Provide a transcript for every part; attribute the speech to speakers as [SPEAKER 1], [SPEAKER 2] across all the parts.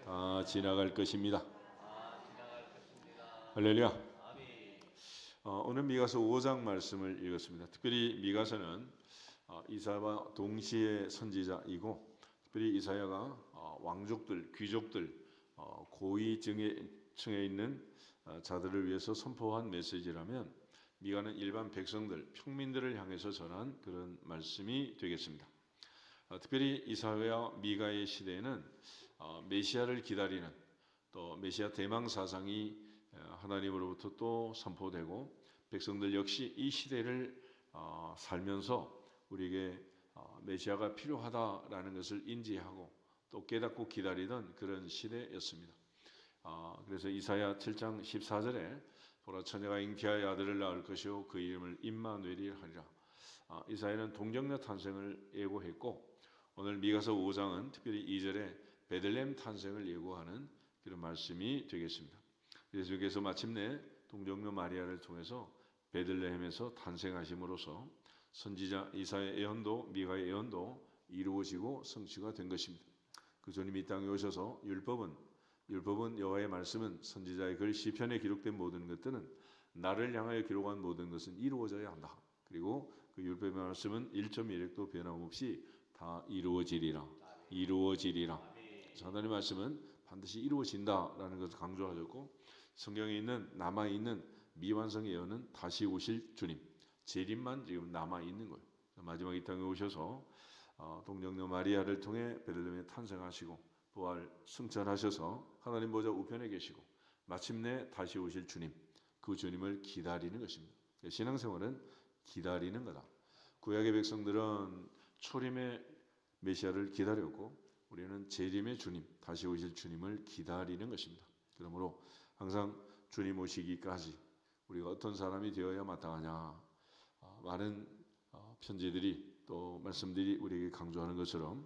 [SPEAKER 1] 다 지나갈 것입니다. 할렐루야. 오늘 미가서 5장 말씀을 읽었습니다. 특별히 미가서는 이사야와 동시에 선지자이고, 특별히 이사야가 왕족들, 귀족들, 고위층에 있는 자들을 위해서 선포한 메시지라면, 미가는 일반 백성들, 평민들을 향해서 전한 그런 말씀이 되겠습니다. 특별히 이사야와 미가의 시대에는 메시아를 기다리는, 또 메시아 대망 사상이 하나님으로부터 또 선포되고, 백성들 역시 이 시대를 살면서 우리에게 메시아가 필요하다라는 것을 인지하고 또 깨닫고 기다리던 그런 시대였습니다. 그래서 이사야 7장 14절에 보라, 처녀가 잉태하여 아들을 낳을 것이요 그 이름을 임마누엘이 하리라. 이사야는 동정녀 탄생을 예고했고, 오늘 미가서 5장은 특별히 2절에 베들레헴 탄생을 예고하는 그런 말씀이 되겠습니다. 예수께서 마침내 동정녀 마리아를 통해서 베들레헴에서 탄생하심으로써 선지자 이사야의 예언도, 미가의 예언도 이루어지고 성취가 된 것입니다. 그 주님이 이 땅에 오셔서 율법은 여호와의 말씀은, 선지자의 글 시편에 기록된 모든 것들은, 나를 향하여 기록한 모든 것은 이루어져야 한다. 그리고 그 율법의 말씀은 1.1획도 변함없이 다 이루어지리라. 하나님의 말씀은 반드시 이루어진다라는 것을 강조하셨고, 성경에 있는 남아있는 미완성의 예언은 다시 오실 주님, 재림만 지금 남아있는 거예요. 마지막 이 땅에 오셔서 동정녀 마리아를 통해 베들레헴에 탄생하시고 부활 승천하셔서 하나님 보좌 우편에 계시고 마침내 다시 오실 주님, 그 주님을 기다리는 것입니다. 신앙생활은 기다리는 거다. 구약의 백성들은 초림의 메시아를 기다렸고, 우리는 재림의 주님, 다시 오실 주님을 기다리는 것입니다. 그러므로 항상 주님 오시기까지 우리가 어떤 사람이 되어야 마땅하냐, 많은 편지들이 또 말씀들이 우리에게 강조하는 것처럼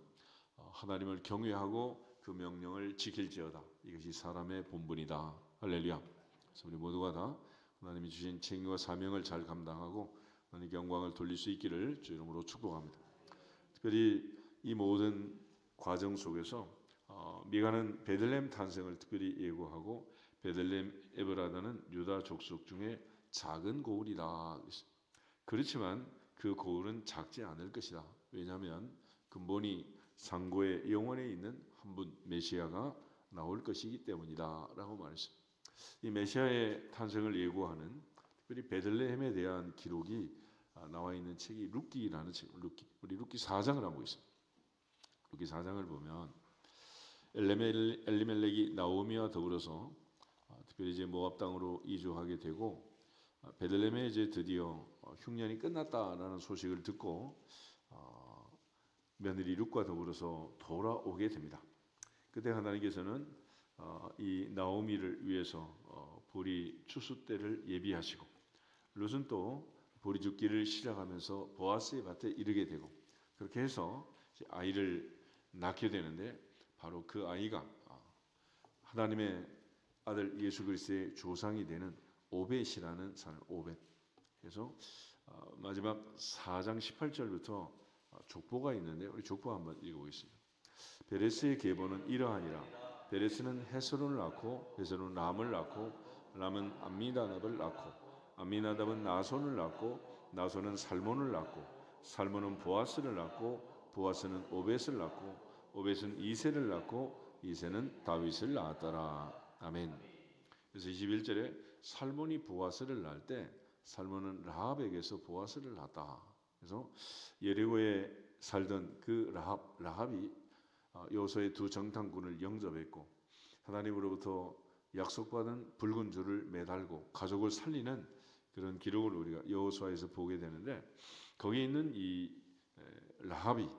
[SPEAKER 1] 하나님을 경외하고 그 명령을 지킬지어다. 이것이 사람의 본분이다. 할렐루야. 그래서 우리 모두가 다 하나님이 주신 책임과 사명을 잘 감당하고 하나님께 영광을 돌릴 수 있기를 주 이름으로 축복합니다. 특별히 이 모든 과정 속에서 미가는 베들레헴 탄생을 특별히 예고하고, 베들레헴 에브라다는 유다 족속 중에 작은 고을이다. 그렇지만 그 고을은 작지 않을 것이다. 왜냐하면 근본이 상고의 영원에 있는 한 분 메시아가 나올 것이기 때문이다 라고 말했습니다. 이 메시아의 탄생을 예고하는 특별히 베들레헴에 대한 기록이 나와 있는 책이 룻기라는 책, 우리 룻기 4장을 한번 보겠습니다. 룻기 4장을 보면 엘리멜렉이 나오미와 더불어서 특별히 이제 모압 땅으로 이주하게 되고, 베들레헴에 이제 드디어 흉년이 끝났다라는 소식을 듣고 며느리 룻과 더불어서 돌아오게 됩니다. 그때 하나님께서는 이 나오미를 위해서 보리 추수 때를 예비하시고, 룻은 또 보리 줍기를 시작하면서 보아스의 밭에 이르게 되고, 그렇게 해서 아이를 낳게 되는데, 바로 그 아이가 하나님의 아들 예수 그리스도의 조상이 되는 오벳이라는 사람, 오벳. 그래서 마지막 4장 18절부터 족보가 있는데, 우리 족보 한번 읽어보겠습니다. 베레스의 계보는 이러하니라. 베레스는 헤스론을 낳고, 헤스론은 람을 낳고, 람은 암미나답을 낳고, 암미나답은 나손을 낳고, 나손은 살몬을 낳고, 살몬은 보아스를 낳고, 보아스는 오벳을 낳고, 오벳은 이새를 낳고, 이새는 다윗을 낳았더라. 아멘. 그래서 21절에 살몬이 보아스를 낳을 때 살몬은 라합에게서 보아스를 낳았다. 그래서 예리고에 살던 그 라합이 여호수아의 두 정탐꾼을 영접했고, 하나님으로부터 약속받은 붉은 줄을 매달고 가족을 살리는 그런 기록을 우리가 여호수아에서 보게 되는데, 거기에 있는 이 라합이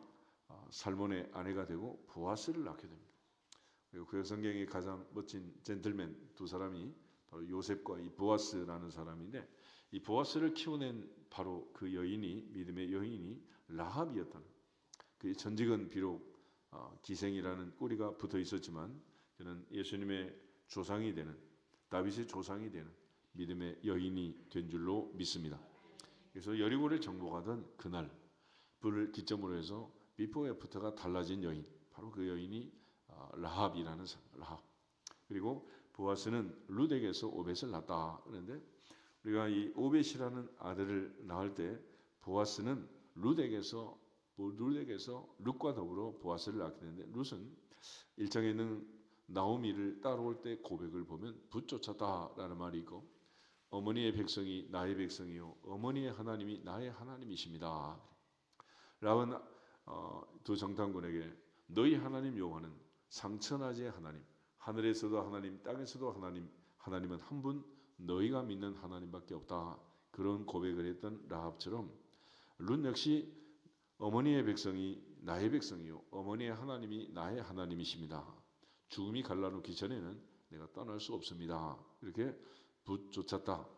[SPEAKER 1] 살몬의 아내가 되고 보아스를 낳게 됩니다. 그리고 그 성경의 가장 멋진 젠틀맨 두 사람이 바로 요셉과 이 보아스라는 사람인데, 이 보아스를 키워낸 바로 그 여인이, 믿음의 여인이 라합이었다는, 그 전직은 비록 기생이라는 꼬리가 붙어 있었지만 그는 예수님의 조상이 되는, 다윗의 조상이 되는 믿음의 여인이 된 줄로 믿습니다. 그래서 여리고를 정복하던 그날 불을 기점으로 해서 비포 애프터가 달라진 여인, 바로 그 여인이 라합이라는 라합. 그리고 보아스는 룻에게서 오벳을 낳았다. 그런데 우리가 이 오벳이라는 아들을 낳을 때 보아스는 룻에게서 룻과 더불어 보아스를 낳게 되는데, 룻은 1장에 있는 나오미를 따라올 때 고백을 보면 붙쫓았다라는 말이 있고, 어머니의 백성이 나의 백성이요 어머니의 하나님이 나의 하나님이십니다. 라은 두 정탐꾼에게 너희 하나님 여호와는 상천하지의 하나님, 하늘에서도 하나님, 땅에서도 하나님, 하나님은 한 분, 너희가 믿는 하나님밖에 없다. 그런 고백을 했던 라합처럼 룻 역시 어머니의 백성이 나의 백성이요 어머니의 하나님이 나의 하나님이십니다. 죽음이 갈라놓기 전에는 내가 떠날 수 없습니다. 이렇게 붙쫓았다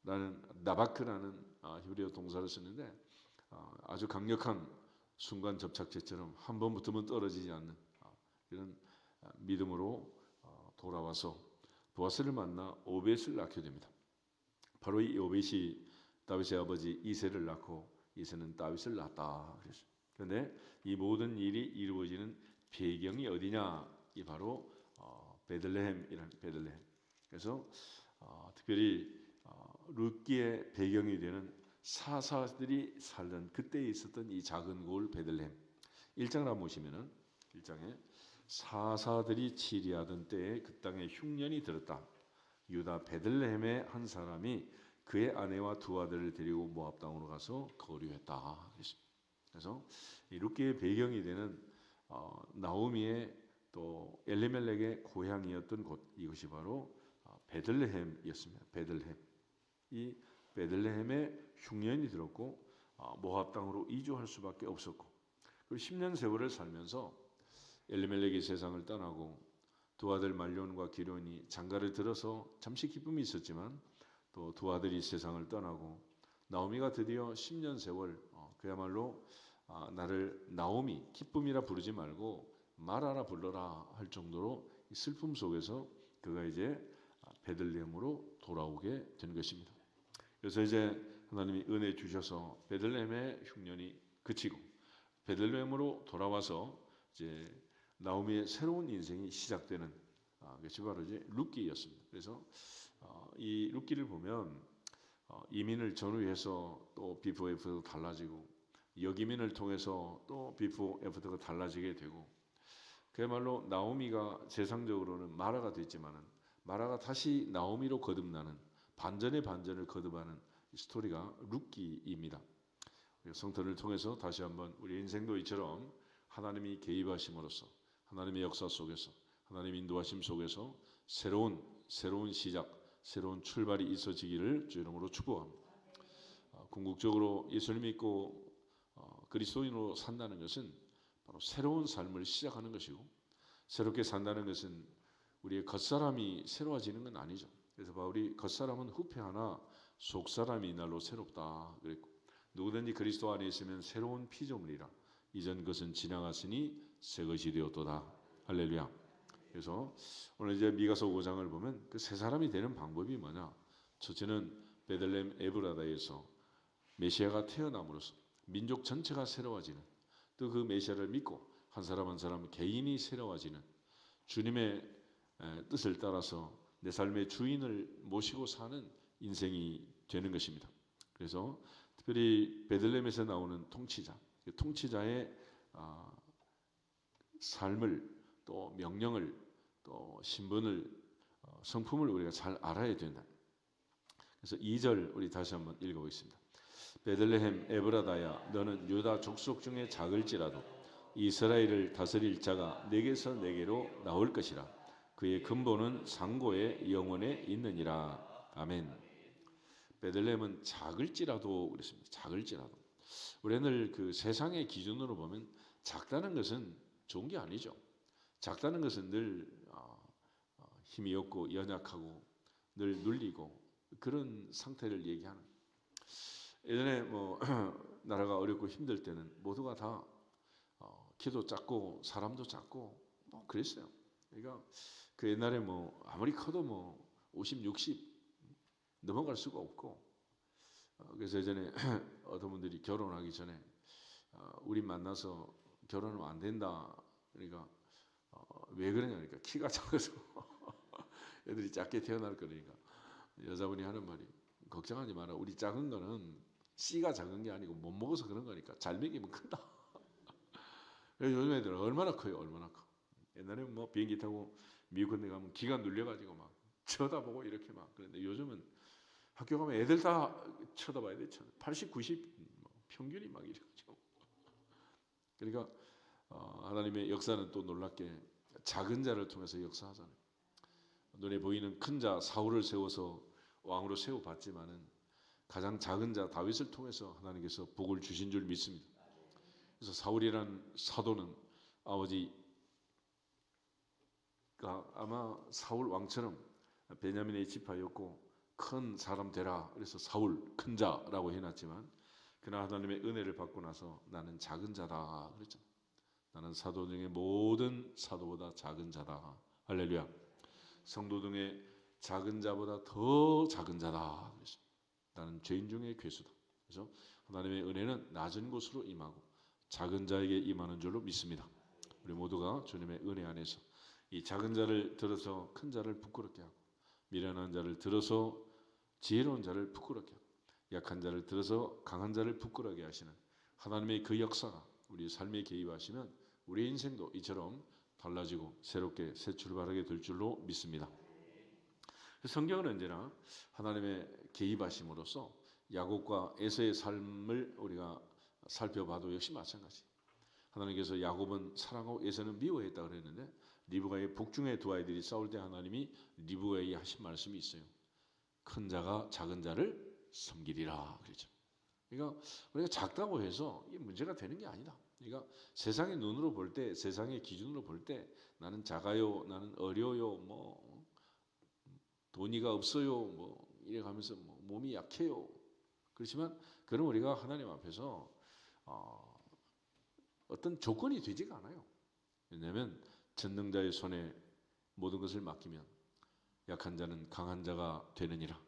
[SPEAKER 1] 라는 나바크라는 히브리어 동사를 쓰는데, 아주 강력한 순간 접착제처럼 한 번 붙으면 떨어지지 않는 이런 믿음으로 돌아와서 보아스를 만나 오벳을 낳게 됩니다. 바로 이 오벳이 다윗의 아버지 이새를 낳고 이새는 다윗을 낳았다. 그런데 이 모든 일이 이루어지는 배경이 어디냐? 이 바로 베들레헴이라는 베들레헴. 그래서 특별히 룻기의 배경이 되는 사사들이 살던 그때 있었던 이 작은 고을 베들레헴. 1장을 한번 보시면은 1장에 사사들이 치리하던 때에 그 땅에 흉년이 들었다. 유다 베들레헴의 한 사람이 그의 아내와 두 아들을 데리고 모압 땅으로 가서 거류했다. 그래서 이 룻기의 배경이 되는 나오미의 또 엘리멜렉의 고향이었던 곳, 이것이 바로 베들레헴이었습니다. 베들레헴. 이 베들레헴에 흉년이 들었고 모압 땅으로 이주할 수밖에 없었고, 그리고 10년 세월을 살면서 엘리멜렉이 세상을 떠나고 두 아들 말론과 기론이 장가를 들어서 잠시 기쁨이 있었지만 또 두 아들이 세상을 떠나고 나오미가 드디어 10년 세월 그야말로 나를 나오미 기쁨이라 부르지 말고 마라라 불러라 할 정도로 슬픔 속에서 그가 이제 베들레헴으로 돌아오게 된 것입니다. 그래서 이제 하나님이 은혜 주셔서 베들레헴의 흉년이 그치고 베들레헴으로 돌아와서 이제 나오미의 새로운 인생이 시작되는 것이 바로 이제 룻기였습니다. 그래서 이 룻기를 보면 이민을 전후해서 또 비포 애프터가 달라지고 역이민을 통해서 또 비포 애프터가 달라지게 되고, 그야말로 나오미가 세상적으로는 마라가 됐지만은 마라가 다시 나오미로 거듭나는 반전의 반전을 거듭하는 스토리가 룻기입니다. 성탄을 통해서 다시 한번 우리 인생도 이처럼 하나님이 개입하심으로써 하나님의 역사 속에서 하나님의 인도하심 속에서 새로운 시작, 새로운 출발이 있어지기를 주 이름으로 축복합니다. 궁극적으로 예수를 믿고 그리스도인으로 산다는 것은 바로 새로운 삶을 시작하는 것이고, 새롭게 산다는 것은 우리의 겉사람이 새로워지는 건 아니죠. 그래서 바울이 겉사람은 후패하나 속사람이 이날로 새롭다 그랬고, 누구든지 그리스도 안에 있으면 새로운 피조물이라 이전 것은 지나갔으니 새 것이 되었도다. 할렐루야. 그래서 오늘 이제 미가서 5장을 보면 그 새 사람이 되는 방법이 뭐냐? 첫째는 베들레헴 에브라다에서 메시아가 태어남으로써 민족 전체가 새로워지는, 또 그 메시아를 믿고 한 사람 한 사람 개인이 새로워지는 주님의 뜻을 따라서 내 삶의 주인을 모시고 사는 인생이 되는 것입니다. 그래서 특별히 베들레헴에서 나오는 통치자의 삶을 또 명령을 또 신분을 성품을 우리가 잘 알아야 된다. 그래서 2절 우리 다시 한번 읽어보겠습니다. 베들레헴 에브라다야 너는 유다 족속 중에 작을지라도 이스라엘을 다스릴 자가 내게서 내게로 나올 것이라. 그의 근본은 상고의 영원에 있느니라. 아멘. 베들레헴은 작을지라도 그랬습니다. 작을지라도. 우리는 그 세상의 기준으로 보면 작다는 것은 좋은 게 아니죠. 작다는 것은 늘 힘이 없고 연약하고 늘 눌리고 그런 상태를 얘기하는. 예전에 나라가 어렵고 힘들 때는 모두가 다 키도 작고 사람도 작고 그랬어요. 그러니까 그 옛날에 아무리 커도 50, 60 넘어갈 수가 없고, 그래서 예전에 어떤 분들이 결혼하기 전에 우리 만나서 결혼하면 안 된다. 그러니까 왜 그러냐니까 키가 작아서 애들이 작게 태어날 거니까 여자분이 하는 말이 걱정하지 마라. 우리 작은 거는 씨가 작은 게 아니고 못 먹어서 그런 거니까 잘 먹이면 큰다. 요즘 애들은 얼마나 커요, 얼마나 커. 옛날에 뭐 비행기 타고 미국 같은 데 가면 기가 눌려가지고 막 쳐다보고 이렇게 막 그런데 요즘은 학교 가면 애들 다 쳐다봐야 돼. 80, 90 평균이 막 이래가지고. 그러니까 하나님의 역사는 또 놀랍게 작은 자를 통해서 역사하잖아요. 눈에 보이는 큰 자 사울을 세워서 왕으로 세워봤지만은 가장 작은 자 다윗을 통해서 하나님께서 복을 주신 줄 믿습니다. 그래서 사울이란 사도는 아버지가 아마 사울 왕처럼 베냐민의 지파였고 큰 사람 되라 그래서 사울 큰 자라고 해놨지만 그러나 하나님의 은혜를 받고 나서 나는 작은 자다 그랬죠. 나는 사도 중에 모든 사도보다 작은 자다. 할렐루야. 성도 중에 작은 자보다 더 작은 자다. 그래서 나는 죄인 중에 괴수다. 그래서 하나님의 은혜는 낮은 곳으로 임하고 작은 자에게 임하는 줄로 믿습니다. 우리 모두가 주님의 은혜 안에서 이 작은 자를 들어서 큰 자를 부끄럽게 하고 미련한 자를 들어서 지혜로운 자를 부끄럽게 하고 약한 자를 들어서 강한 자를 부끄럽게 하시는 하나님의 그 역사가 우리 삶에 개입하시면 우리 인생도 이처럼 달라지고 새롭게 새 출발하게 될 줄로 믿습니다. 성경은 언제나 하나님의 개입하심으로써 야곱과 에서의 삶을 우리가 살펴봐도 역시 마찬가지. 하나님께서 야곱은 사랑하고 에서는 미워했다 그랬는데 리브가의 북중의 두 아이들이 싸울 때 하나님이 리브가에게 하신 말씀이 있어요. 큰 자가 작은 자를 섬기리라 그랬죠. 그러니까 우리가 작다고 해서 이게 문제가 되는 게 아니다. 그러니까 세상의 눈으로 볼 때, 세상의 기준으로 볼 때 나는 작아요, 나는 어려요, 뭐 돈이가 없어요, 뭐 이래 가면서 뭐 몸이 약해요. 그렇지만 그럼 우리가 하나님 앞에서 어떤 조건이 되지가 않아요. 왜냐하면 전능자의 손에 모든 것을 맡기면 약한 자는 강한 자가 되느니라.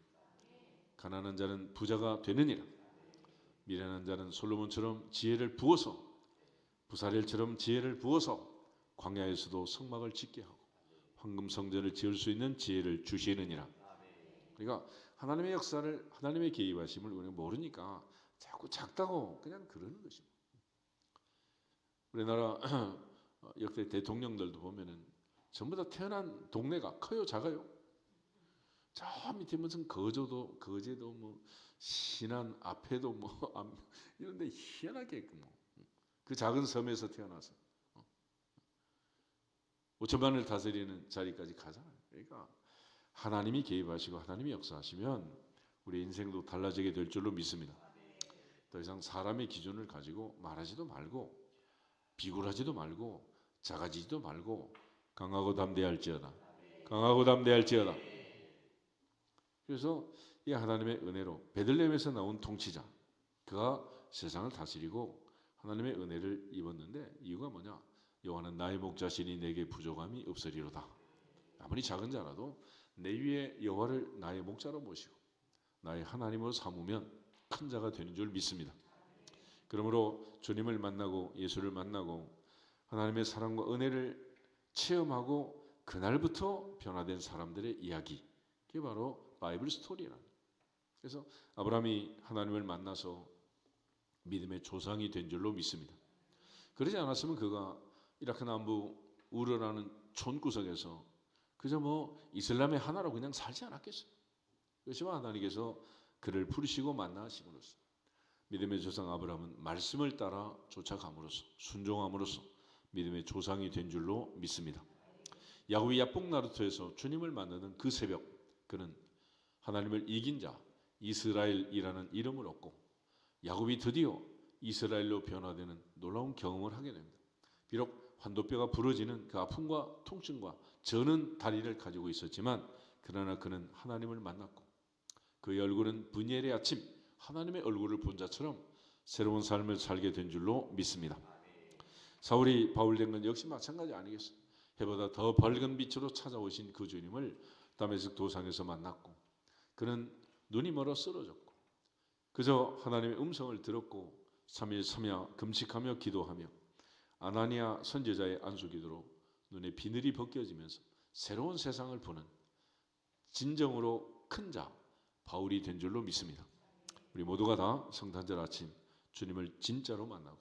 [SPEAKER 1] 가난한 자는 부자가 되느니라. 미련한 자는 솔로몬처럼 지혜를 부어서 부사렐처럼 지혜를 부어서 광야에서도 성막을 짓게 하고 황금 성전을 지을 수 있는 지혜를 주시느니라. 그러니까 하나님의 역사를 하나님의 개입하심을 우리가 모르니까 자꾸 작다고 그냥 그러는 것입니다. 우리나라 역대 대통령들도 보면은 전부 다 태어난 동네가 커요, 작아요? 저 밑에 무슨 거제도 뭐 신안 앞에도 뭐 이런데 희한하게 그 작은 섬에서 태어나서 5천만을 다스리는 자리까지 가잖아요. 그러니까 하나님이 개입하시고 하나님이 역사하시면 우리 인생도 달라지게 될 줄로 믿습니다. 더 이상 사람의 기준을 가지고 말하지도 말고 비굴하지도 말고 작아지지도 말고 강하고 담대할지어다. 강하고 담대할지어다. 그래서 이 하나님의 은혜로 베들레헴에서 나온 통치자 그가 세상을 다스리고 하나님의 은혜를 입었는데 이유가 뭐냐? 여호와는 나의 목자시니 내게 부족함이 없으리로다. 아무리 작은 자라도 내 위에 여호와를 나의 목자로 모시고 나의 하나님으로 삼으면 큰 자가 되는 줄 믿습니다. 그러므로 주님을 만나고 예수를 만나고 하나님의 사랑과 은혜를 체험하고 그날부터 변화된 사람들의 이야기 그게 바로 바이블 스토리라는. 그래서 아브라함이 하나님을 만나서 믿음의 조상이 된 줄로 믿습니다. 그러지 않았으면 그가 이라크 남부 우르라는 촌구석에서 그저 뭐 이슬람의 하나로 그냥 살지 않았겠어요. 그렇지만 하나님께서 그를 부르시고 만나심으로써 믿음의 조상 아브라함은 말씀을 따라 쫓아감으로써 순종함으로써 믿음의 조상이 된 줄로 믿습니다. 야곱이 야복 나루터에서 주님을 만나는 그 새벽 그는 하나님을 이긴 자 이스라엘이라는 이름을 얻고 야곱이 드디어 이스라엘로 변화되는 놀라운 경험을 하게 됩니다. 비록 환도뼈가 부러지는 그 아픔과 통증과 저는 다리를 가지고 있었지만 그러나 그는 하나님을 만났고 그의 얼굴은 분이엘의 아침 하나님의 얼굴을 본 자처럼 새로운 삶을 살게 된 줄로 믿습니다. 사울이 바울 된 건 역시 마찬가지 아니겠어요? 해보다 더 밝은 빛으로 찾아오신 그 주님을 다메섹 도상에서 만났고 그는 눈이 멀어 쓰러졌고 그저 하나님의 음성을 들었고 3일 3야 금식하며 기도하며 아나니아 선지자의 안수기도로 눈에 비늘이 벗겨지면서 새로운 세상을 보는 진정으로 큰 자 바울이 된 줄로 믿습니다. 우리 모두가 다 성탄절 아침 주님을 진짜로 만나고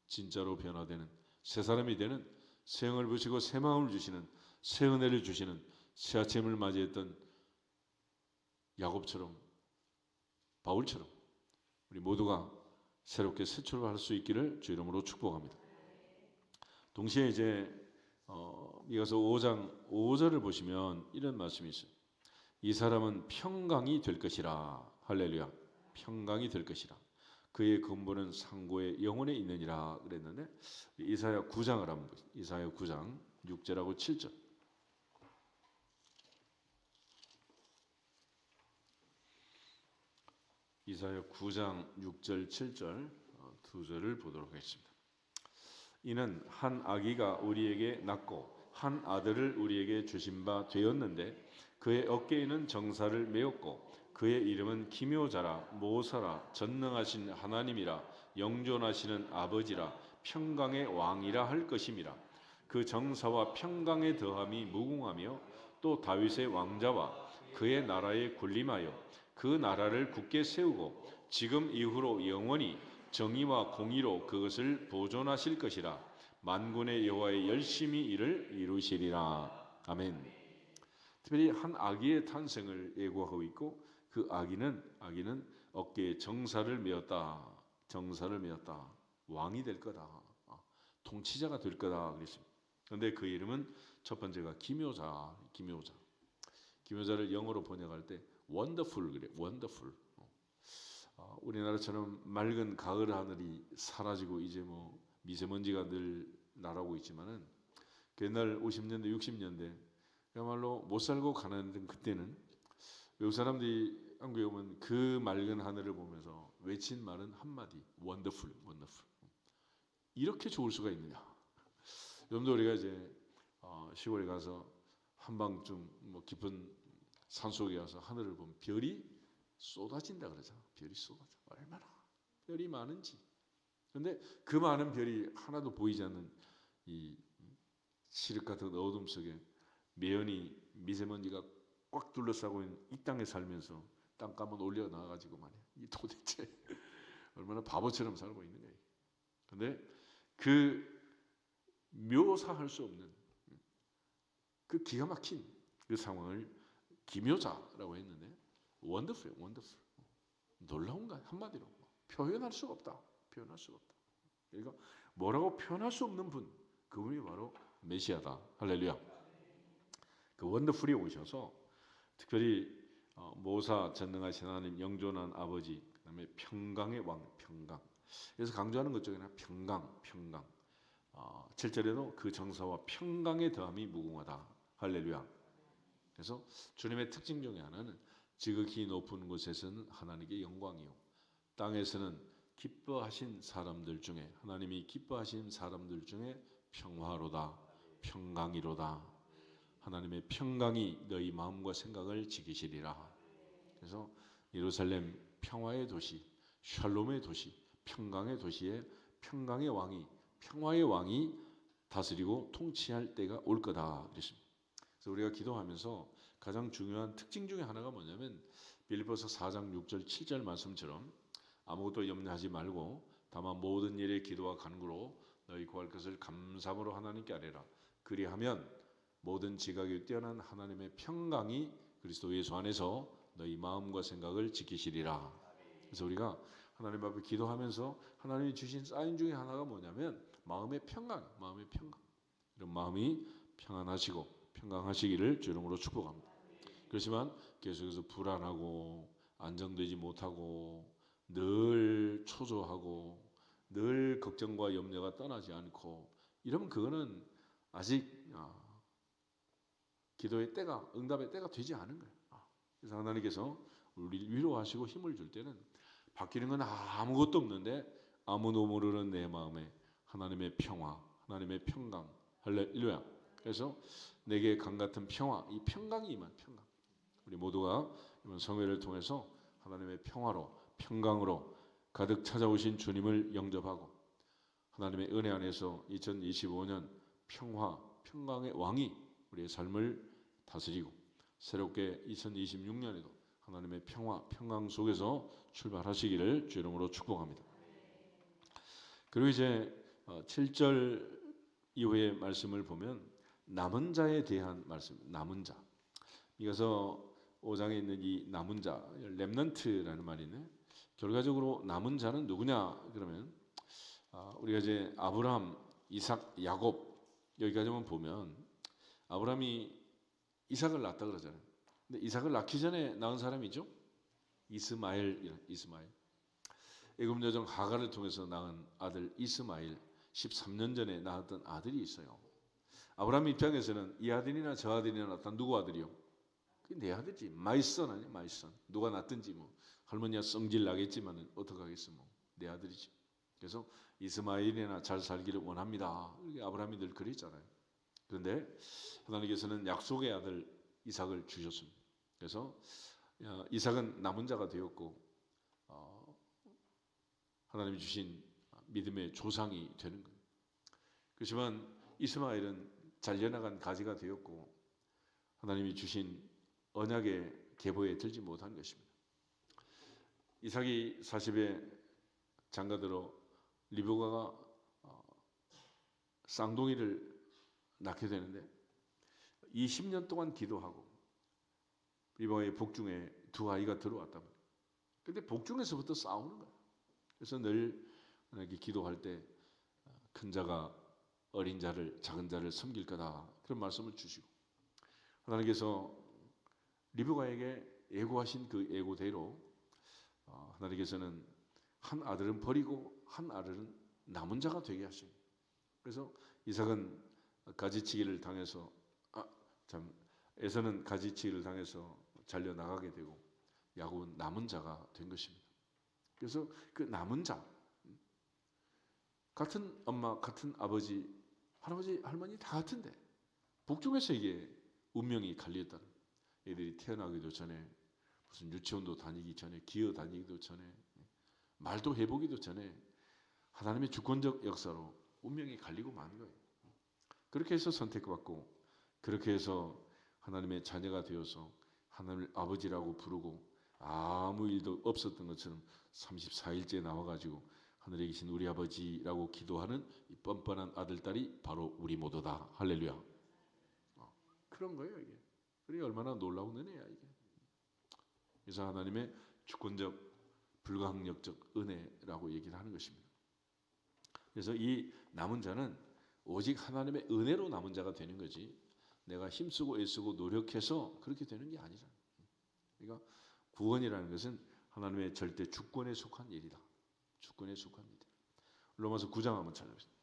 [SPEAKER 1] 진짜로 변화되는 새 사람이 되는, 새 영을 부시고 새 마음을 주시는, 새 은혜를 주시는 새 아침을 맞이했던 야곱처럼, 바울처럼 우리 모두가 새롭게 새 출발할 수 있기를 주 이름으로 축복합니다. 동시에 이제 이어서 5장 5절을 보시면 이런 말씀이 있어요. 이 사람은 평강이 될 것이라. 할렐루야. 평강이 될 것이라. 그의 근본은 상고의 영혼에 있느니라 그랬는데, 이사야 9장을 한번 보세요. 이사야 9장 6절하고 7절. 이사야 9장 6절 7절 두 절을 보도록 하겠습니다. 이는 한 아기가 우리에게 낳고 한 아들을 우리에게 주신 바 되었는데 그의 어깨에는 정사를 메었고 그의 이름은 기묘자라, 모사라, 전능하신 하나님이라, 영존하시는 아버지라, 평강의 왕이라 할 것임이라. 그 정사와 평강의 더함이 무궁하며 또 다윗의 왕자와 그의 나라에 군림하여 그 나라를 굳게 세우고 지금 이후로 영원히 정의와 공의로 그것을 보존하실 것이라. 만군의 여호와의 열심히 이를 이루시리라. 아멘. 특별히 한 아기의 탄생을 예고하고 있고, 그 아기는 어깨에 정사를 메었다. 정사를 메었다. 왕이 될 거다. 통치자가 될 거다 그랬습니다. 그런데 그 이름은 첫 번째가 기묘자. 기묘자를 영어로 번역할 때 원더풀 그래. 원더풀. 우리나라처럼 맑은 가을 하늘이 사라지고 이제 뭐 미세먼지가 늘 날아오고 있지만은 옛날 50년대 60년대 그야말로 못 살고 가난했던 그때는 외국 사람들이 한국에 오면 그 맑은 하늘을 보면서 외친 말은 한마디, 원더풀. 이렇게 좋을 수가 있느냐. 여러분도 우리가 이제 시골에 가서 한밤중 뭐 깊은 산속에 가서 하늘을 보면 별이 쏟아진다 그러죠. 별이 쏟아져. 얼마나 별이 많은지. 그런데 그 많은 별이 하나도 보이지 않는 이 칠흑 같은 어둠 속에 매연이 미세먼지가 꽉 둘러싸고 있는 이 땅에 살면서 땅가만 올려 나가지고 말이야. 이 도대체 얼마나 바보처럼 살고 있는 거예요. 그런데 그 묘사할 수 없는 그 기가 막힌 그 상황을 기묘자라고 했는데 원더풀. 놀라운 거 한마디로 표현할 수가 없다. 그러니까 뭐라고 표현할 수 없는 분, 그분이 바로 메시아다. 할렐루야. 그 원더풀이 오셔서 특별히 모사, 전능하신 하나님, 영존한 아버지, 그다음에 평강의 왕, 평강. 그래서 강조하는 것 중에 하나 평강. 7절에도 그 정사와 평강의 더함이 무궁하다. 할렐루야. 그래서 주님의 특징 중에 하나는 지극히 높은 곳에서는 하나님께 영광이요, 땅에서는 기뻐하신 사람들 중에, 하나님이 기뻐하신 사람들 중에 평화로다, 평강이로다. 하나님의 평강이 너희 마음과 생각을 지키시리라. 그래서 예루살렘 평화의 도시, 샬롬의 도시, 평강의 도시에 평강의 왕이, 평화의 왕이 다스리고 통치할 때가 올 거다 그랬습니다. 그래서 우리가 기도하면서 가장 중요한 특징 중에 하나가 뭐냐면 빌립보서 4장 6절 7절 말씀처럼 아무것도 염려하지 말고 다만 모든 일에 기도와 간구로 너희 구할 것을 감사함으로 하나님께 아뢰라. 그리하면 모든 지각이 뛰어난 하나님의 평강이 그리스도 예수 안에서 너희 마음과 생각을 지키시리라. 그래서 우리가 하나님 앞에 기도하면서 하나님이 주신 사인 중에 하나가 뭐냐면 마음의 평강. 이런 마음이 평안하시고 평강하시기를 주 이름으로 축복합니다. 그렇지만 계속해서 불안하고 안정되지 못하고 늘 초조하고 늘 걱정과 염려가 떠나지 않고 이러면 그거는 아직 기도의 때가, 응답의 때가 되지 않은 거예요. 그래서 하나님께서 우리 위로하시고 힘을 줄 때는 바뀌는 건 아무것도 없는데 아무도 모르는 내 마음에 하나님의 평화, 하나님의 평강, 할렐루야. 그래서 내게 강 같은 평화, 이 평강이 임한 평강. 우리 모두가 이번 성회를 통해서 하나님의 평화로, 평강으로 가득 찾아오신 주님을 영접하고 하나님의 은혜 안에서 2025년 평화, 평강의 왕이 우리의 삶을 다스리고 새롭게 2026년에도 하나님의 평화, 평강 속에서 출발하시기를 주 이름으로 축복합니다. 그리고 이제 7절 이후의 말씀을 보면 남은 자에 대한 말씀, 남은 자. 이어서 5장에 있는 이 남은 자, 렘넌트라는 말이 있네. 결과적으로 남은 자는 누구냐? 그러면 우리가 이제 아브라함, 이삭, 야곱 여기까지만 보면 아브라함이 이삭을 낳았다 그러잖아요. 근데 이삭을 낳기 전에 낳은 사람이죠. 이스마엘. 애굽 여정 하갈을 통해서 낳은 아들 이스마엘, 13년 전에 낳았던 아들이 있어요. 아브라함 입장에서는 이 아들이나 저 아들이나 낳았다 누구 아들이요? 그게 내 아들이지. 마이선 아니야, 마이선. 누가 낳든지 뭐 할머니가 성질 나겠지만은 어떡하겠어, 뭐 내 아들이지. 그래서 이스마엘이나 잘 살기를 원합니다. 아브라함이 늘 그랬잖아요. 그런데 하나님께서는 약속의 아들 이삭을 주셨습니다. 그래서 이삭은 남은 자가 되었고 하나님이 주신 믿음의 조상이 되는 거예요. 그렇지만 이스마엘은 잘려나간 가지가 되었고 하나님이 주신 언약의 계보에 들지 못한 것입니다. 이삭이 40에 장가들어 리브가가 쌍둥이를 낳게 되는데 20년 동안 기도하고 리브가의 복중에 두 아이가 들어왔단 말이에요. 근데 복중에서부터 싸우는 거예요. 그래서 늘 하나님께 기도할 때 큰 자가 어린 자를 작은 자를 섬길 거다 그런 말씀을 주시고 하나님께서 리브가에게 예고하신 그 예고대로 하나님께서는 한 아들은 버리고 한 아들은 남은 자가 되게 하십니다. 그래서 이삭은 가지치기를 당해서 에서는 가지치기를 당해서 잘려 나가게 되고 야곱은 남은 자가 된 것입니다. 그래서 그 남은 자 같은 엄마, 같은 아버지, 할아버지, 할머니 다 같은데 복중에서 이게 운명이 갈렸다는 애들이 태어나기도 전에 무슨 유치원도 다니기 전에 기어 다니기도 전에 말도 해보기도 전에 하나님의 주권적 역사로 운명이 갈리고 만 거예요. 그렇게 해서 선택받고 그렇게 해서 하나님의 자녀가 되어서 하나님을 아버지라고 부르고 아무 일도 없었던 것처럼 34일째 나와가지고 하늘에 계신 우리 아버지라고 기도하는 이 뻔뻔한 아들딸이 바로 우리 모두다. 할렐루야. 그런 거예요 이게. 그게 얼마나 놀라운 은혜야 이게. 그래서 하나님의 주권적 불가항력적 은혜라고 얘기를 하는 것입니다. 그래서 이 남은 자는 오직 하나님의 은혜로 남은 자가 되는 거지 내가 힘쓰고 애쓰고 노력해서 그렇게 되는 게 아니잖아요. 그러니까 구원이라는 것은 하나님의 절대 주권에 속한 일이다. 주권에 속한 일이다. 로마서 9장 한번 찾아보겠습니다.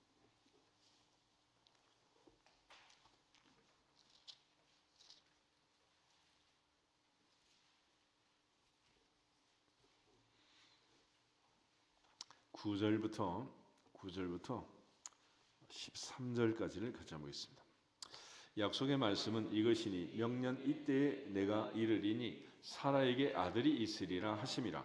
[SPEAKER 1] (9절부터 13절까지를 같이 한번 보겠습니다. 약속의 말씀은 이것이니 명년 이때에 내가 이르리니 사라에게 아들이 있으리라 하심이라.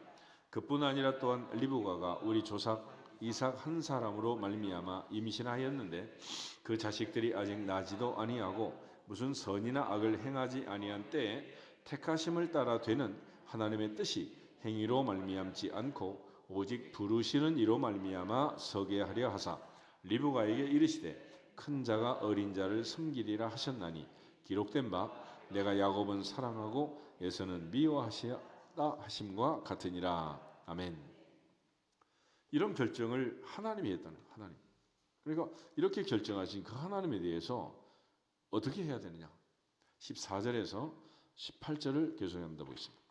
[SPEAKER 1] 그뿐 아니라 또한 리브가가 우리 조상 이삭 한 사람으로 말미암아 임신하였는데 그 자식들이 아직 나지도 아니하고 무슨 선이나 악을 행하지 아니한 때에 택하심을 따라 되는 하나님의 뜻이 행위로 말미암지 않고 오직 부르시는 이로 말미암아 서게 하려 하사 리브가에게 이르시되 큰 자가 어린 자를 섬기리라 하셨나니 기록된 바 내가 야곱은 사랑하고 에서는 미워하시었다 하심과 같으니라. 아멘. 이런 결정을 하나님이 했다는 거예요. 하나님. 그러니까 이렇게 결정하신 그 하나님에 대해서 어떻게 해야 되느냐. 14절에서 18절을 계속합니다. 보겠습니다.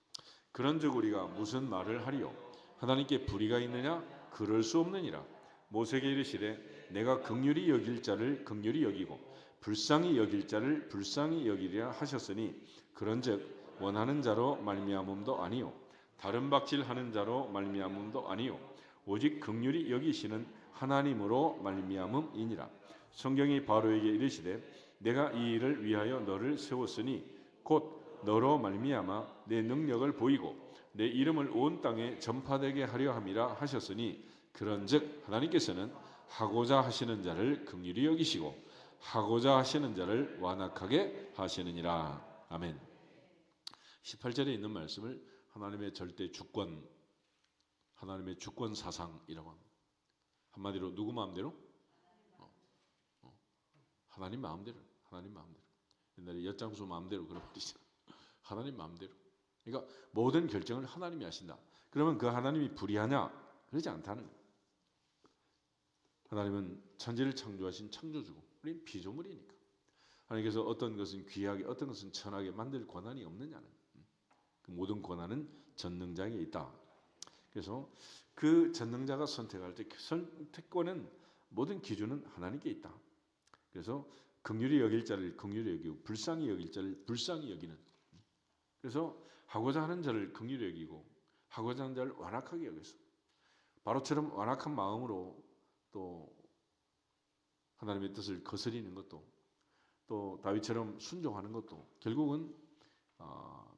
[SPEAKER 1] 그런즉 우리가 무슨 말을 하리요? 하나님께 불의가 있느냐? 그럴 수 없느니라. 모세에게 이르시되 내가 긍휼히 여길 자를 긍휼히 여기고 불쌍히 여길 자를 불쌍히 여기리라 하셨으니 그런즉 원하는 자로 말미암음도 아니요 다른 박질하는 자로 말미암음도 아니요 오직 긍휼히 여기시는 하나님으로 말미암음이니라. 성경이 바로에게 이르시되 내가 이 일을 위하여 너를 세웠으니 곧 너로 말미암아 내 능력을 보이고 내 이름을 온 땅에 전파되게 하려 함이라 하셨으니 그런즉 하나님께서는 하고자 하시는 자를 긍휼히 여기시고 하고자 하시는 자를 완악하게 하시느니라. 아멘. 18절에 있는 말씀을 하나님의 절대 주권, 하나님의 주권 사상이라고 합니다. 한마디로 누구 마음대로? 하나님 마음대로. 하나님 마음대로. 옛날에 엿장수 마음대로 그런 말이 있잖아요. 하나님 마음대로. 그러니까 모든 결정을 하나님이 하신다. 그러면 그 하나님이 불의하냐? 그러지 않다는 거예요. 하나님은 천지를 창조하신 창조주고 우리는 피조물이니까. 하나님께서 어떤 것은 귀하게 어떤 것은 천하게 만들 권한이 없느냐는, 그 모든 권한은 전능자에게 있다. 그래서 그 전능자가 선택할 때 선택권은 모든 기준은 하나님께 있다. 그래서 긍휼히 여길 자를 긍휼히 여기고 불쌍히 여길 자를 불쌍히 여기는, 그래서 하고자 하는 자를 긍휼히 여기고 하고자 하는 자를 완악하게 여기서 바로처럼 완악한 마음으로 또 하나님의 뜻을 거스리는 것도, 또 다윗처럼 순종하는 것도 결국은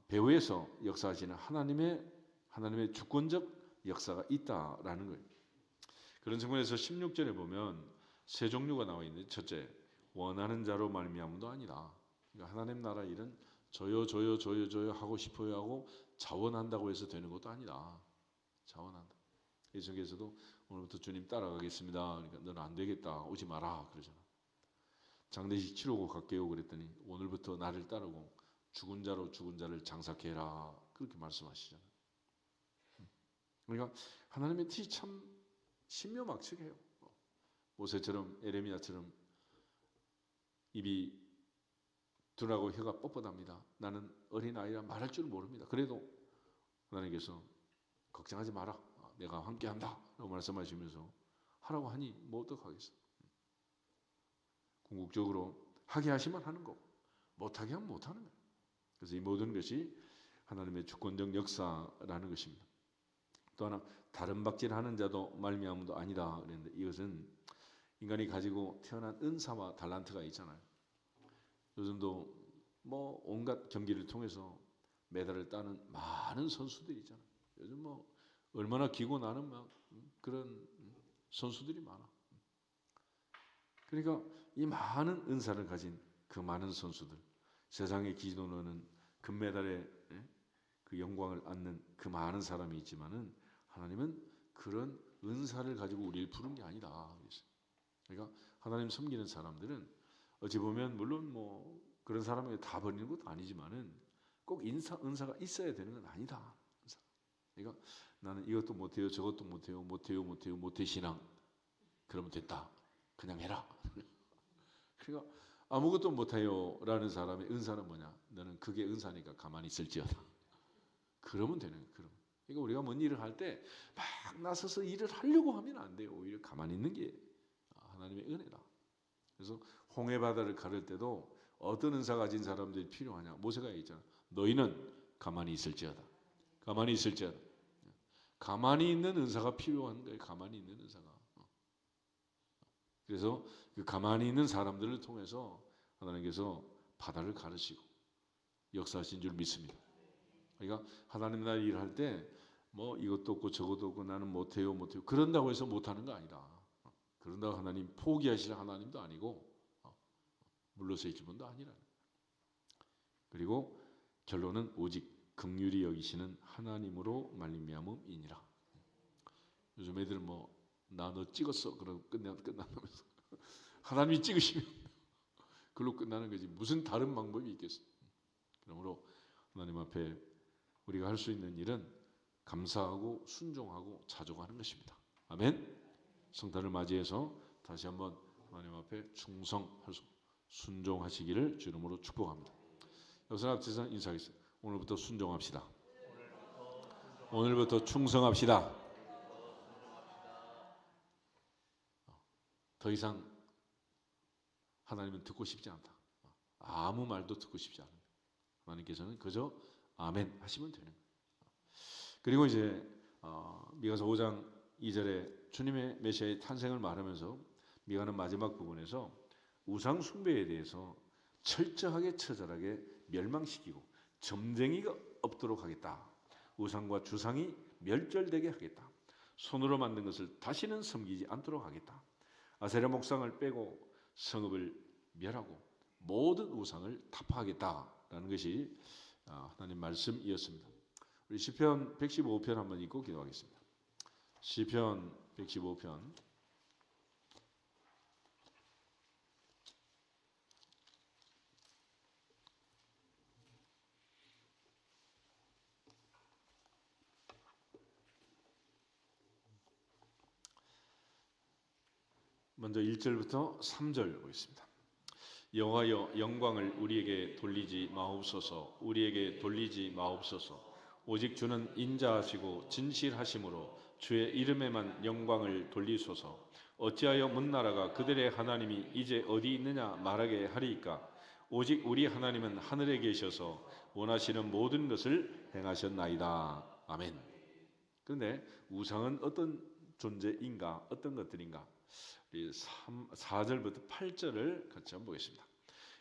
[SPEAKER 1] 배후에서 역사하시는 하나님의 주권적 역사가 있다라는 거예요. 그런 측면에서 16절에 보면 세 종류가 나와 있는데, 첫째, 원하는 자로 말미암음도 아니다. 그러니까 하나님 나라 일은 저요 하고 싶어요 하고 자원한다고 해서 되는 것도 아니다. 자원한다. 이 속에서도 오늘부터 주님 따라가겠습니다. 그러니까 너는 안 되겠다. 오지 마라. 그러잖아. 장례식 치르고 갈게요. 그랬더니 오늘부터 나를 따르고 죽은 자를 장사케라. 그렇게 말씀하시잖아요. 그러니까 하나님의 뜻이 참 신묘막측해요. 모세처럼 에레미야처럼 입이 둔하고 혀가 뻣뻣합니다. 나는 어린아이라 말할 줄 모릅니다. 그래도 하나님께서 걱정하지 마라. 내가 함께한다. 라고 말씀하시면서 하라고 하니 뭐 어떡하겠어. 궁극적으로 하게 하시면 하는 거고 못하게 하면 못하는 거예요. 그래서 이 모든 것이 하나님의 주권적 역사라는 것입니다. 또 하나, 다른 박질하는 자도 말미암음도 아니다 그랬는데, 이것은 인간이 가지고 태어난 은사와 달란트가 있잖아요. 요즘도 뭐 온갖 경기를 통해서 메달을 따는 많은 선수들이 있잖아요. 요즘 뭐 얼마나 기고 나는 막 그런 선수들이 많아. 그러니까 이 많은 은사를 가진 그 많은 선수들, 세상의 기도는 금메달에 그 영광을 안는 그 많은 사람이 있지만은 하나님은 그런 은사를 가지고 우리를 부른 게 아니다. 그러니까 하나님 섬기는 사람들은 어찌 보면 물론 뭐 그런 사람에게 다 버리는 것도 아니지만은 꼭 은사가 있어야 되는 건 아니다. 그러니까 나는 이것도 못해요, 저것도 못해 신앙. 그러면 됐다. 그냥 해라. 그러니까 아무것도 못해요라는 사람의 은사는 뭐냐? 너는 그게 은사니까 가만히 있을지어다. 그러면 되는 거예요. 그러니까 우리가 뭔 일을 할 때 막 나서서 일을 하려고 하면 안 돼요. 오히려 가만히 있는 게 하나님의 은혜다. 그래서 홍해 바다를 가를 때도 어떤 은사 가진 사람들이 필요하냐? 모세가 얘기했잖아. 너희는 가만히 있을지어다. 가만히 있을지어다. 가만히 있는 은사가 필요한 거예요. 가만히 있는 은사가. 그래서 그 가만히 있는 사람들을 통해서 하나님께서 바다를 가르치고 역사하신 줄 믿습니다. 그러니까 하나님 나라 일을 할 때 뭐 이것도 없고 저것도 없고 나는 못해요 그런다고 해서 못하는 거 아니다. 그런다고 하나님 포기하실 하나님도 아니고 물러서실 분도 아니라. 그리고 결론은 오직 긍휼히 여기시는 하나님으로 말미암음이니라. 요즘 애들 뭐 나 너 찍었어 그러고 끝난다면서 하나님이 찍으시면 그걸로 끝나는 거지 무슨 다른 방법이 있겠어. 그러므로 하나님 앞에 우리가 할 수 있는 일은 감사하고 순종하고 자족하는 것입니다. 아멘. 성탄을 맞이해서 다시 한번 하나님 앞에 순종하시기를 주 이름으로 축복합니다. 여기서 앞에서 인사하겠습니다. 오늘부터 순종합시다. 오늘부터 충성합시다. 더 이상 하나님은 듣고 싶지 않다. 아무 말도 듣고 싶지 않다. 하나님께서는 그저 아멘 하시면 되는 거예요. 그리고 이제 미가서 5장 2절에 주님의 메시아의 탄생을 말하면서 미가는 마지막 부분에서 우상 숭배에 대해서 철저하게 처절하게 멸망시키고 점쟁이가 없도록 하겠다. 우상과 주상이 멸절되게 하겠다. 손으로 만든 것을 다시는 섬기지 않도록 하겠다. 아세라 목상을 빼고 성읍을 멸하고 모든 우상을 타파하겠다라는 것이 하나님 말씀이었습니다. 우리 시편 115편 한번 읽고 기도하겠습니다. 시편 115편 먼저 1절부터 3절 보겠습니다. 여호와여 영광을 우리에게 돌리지 마옵소서. 우리에게 돌리지 마옵소서. 오직 주는 인자하시고 진실하심으로 주의 이름에만 영광을 돌리소서. 어찌하여 문나라가 그들의 하나님이 이제 어디 있느냐 말하게 하리이까. 오직 우리 하나님은 하늘에 계셔서 원하시는 모든 것을 행하셨나이다. 아멘. 그런데 우상은 어떤 존재인가, 어떤 것들인가? 4절부터 8절을 같이 한번 보겠습니다.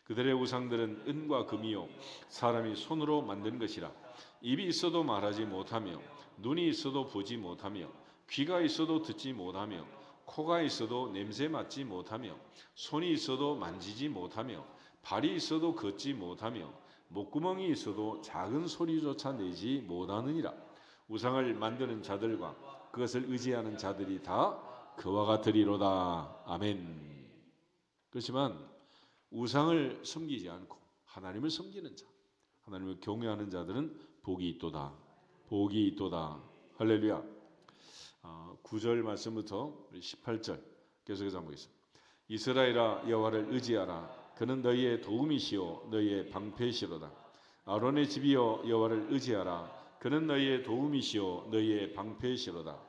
[SPEAKER 1] 그들의 우상들은 은과 금이요 사람이 손으로 만든 것이라. 입이 있어도 말하지 못하며 눈이 있어도 보지 못하며 귀가 있어도 듣지 못하며 코가 있어도 냄새 맡지 못하며 손이 있어도 만지지 못하며 발이 있어도 걷지 못하며 목구멍이 있어도 작은 소리조차 내지 못하느니라. 우상을 만드는 자들과 그것을 의지하는 자들이 다 그와 같으리로다. 아멘. 그렇지만 우상을 섬기지 않고 하나님을 섬기는 자, 하나님을 경외하는 자들은 복이 있도다. 복이 있도다. 할렐루야. 9절 말씀부터 18절 계속해서 한번 보겠습니다. 이스라엘아 여호와를 의지하라. 그는 너희의 도움이시요 너희의 방패시로다. 아론의 집이여 여호와를 의지하라. 그는 너희의 도움이시요 너희의 방패시로다.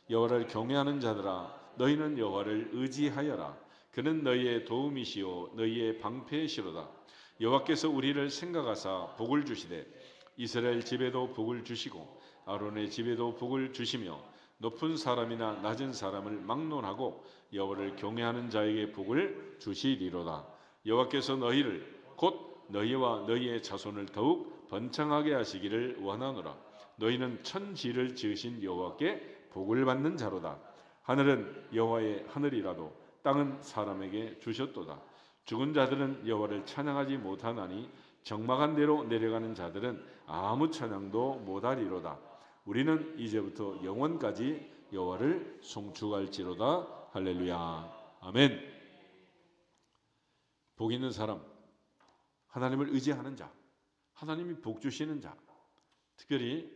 [SPEAKER 1] 여호와를 경외하는 자들아 너희는 여호와를 의지하여라. 그는 너희의 도움이시요 너희의 방패시로다. 여호와께서 우리를 생각하사 복을 주시되 이스라엘 집에도 복을 주시고 아론의 집에도 복을 주시며 높은 사람이나 낮은 사람을 막론하고 여호와를 경외하는 자에게 복을 주시리로다. 여호와께서 너희를 곧 너희와 너희의 자손을 더욱 번창하게 하시기를 원하노라. 너희는 천지를 지으신 여호와께 복을 받는 자로다. 하늘은 여호와의 하늘이라도 땅은 사람에게 주셨도다. 죽은 자들은 여호와를 찬양하지 못하나니 적막한 데로 내려가는 자들은 아무 찬양도 못하리로다. 우리는 이제부터 영원까지 여호와를 송축할지로다. 할렐루야. 아멘. 복 있는 사람, 하나님을 의지하는 자, 하나님이 복 주시는 자, 특별히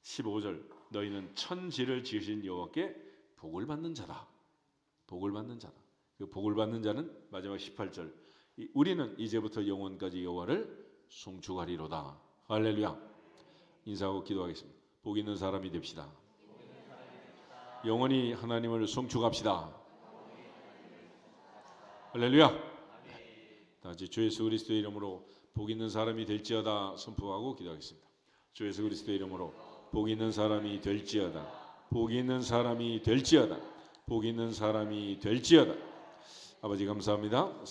[SPEAKER 1] 15절 너희는 천지를 지으신 여호와께 복을 받는 자다. 복을 받는 자다. 그 복을 받는 자는 마지막 18절 우리는 이제부터 영원까지 여호와를 송축하리로다. 할렐루야. 인사하고 기도하겠습니다. 복 있는 사람이 됩시다. 영원히 하나님을 송축합시다. 할렐루야. 다 같이 주 예수 그리스도의 이름으로 복 있는 사람이 될지어다 선포하고 기도하겠습니다. 주 예수 그리스도의 이름으로 복 있는 사람이 될지어다. 복 있는 사람이 될지어다. 복 있는 사람이 될지어다. 아버지 감사합니다.